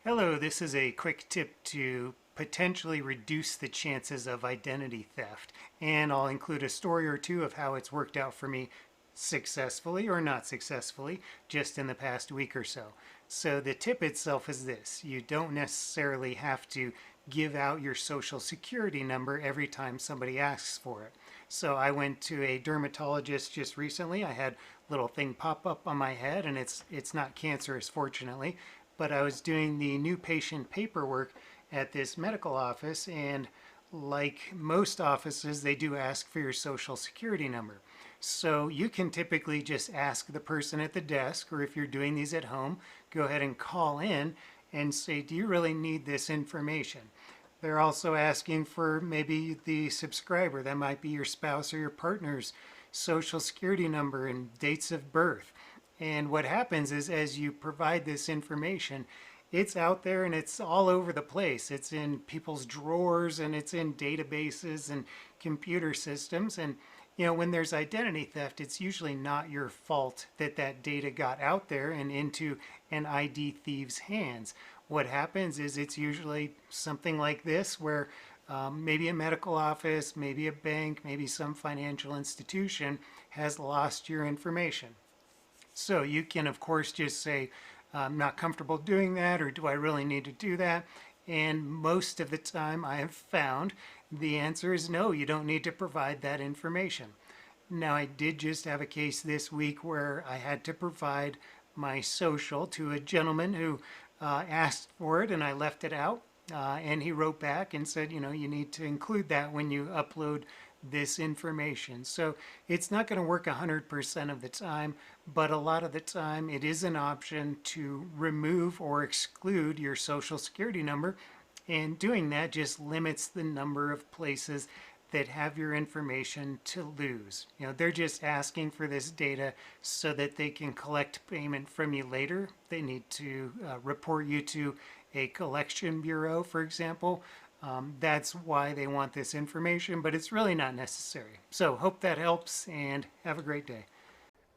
Hello, this is a quick tip to potentially reduce the chances of identity theft. And I'll include a story or two of how it's worked out for me successfully or not successfully just in the past week or so. So the tip itself is this: you don't necessarily have to give out your social security number every time somebody asks for it. So I went to a dermatologist just recently. I had a little thing pop up on my head, and it's not cancerous, fortunately, but I was doing the new patient paperwork at this medical office, and like most offices, they do ask for your social security number. So you can typically just ask the person at the desk, or if you're doing these at home, go ahead and call in and say, do you really need this information? They're also asking for maybe the subscriber. That might be your spouse or your partner's social security number and dates of birth. And what happens is, as you provide this information, it's out there and it's all over the place. It's in people's drawers and it's in databases and computer systems. And when there's identity theft, it's usually not your fault that that data got out there and into an ID thief's hands. What happens is it's usually something like this, where maybe a medical office, maybe a bank, maybe some financial institution has lost your information. So you can, of course, just say, I'm not comfortable doing that, or do I really need to do that? And most of the time I have found the answer is no, you don't need to provide that information. Now, I did just have a case this week where I had to provide my social to a gentleman who asked for it, and I left it out. And he wrote back and said, you need to include that when you upload this information. So it's not going to work 100% of the time, but a lot of the time it is an option to remove or exclude your social security number. And doing that just limits the number of places that have your information to lose. They're just asking for this data so that they can collect payment from you later. They need to report you to a collection bureau, for example. That's why they want this information, but it's really not necessary. So hope that helps, and have a great day.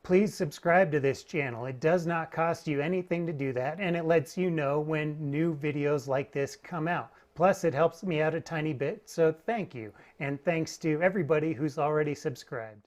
Please subscribe to this channel. It does not cost you anything to do that, and it lets you know when new videos like this come out. Plus, it helps me out a tiny bit, so thank you. And thanks to everybody who's already subscribed.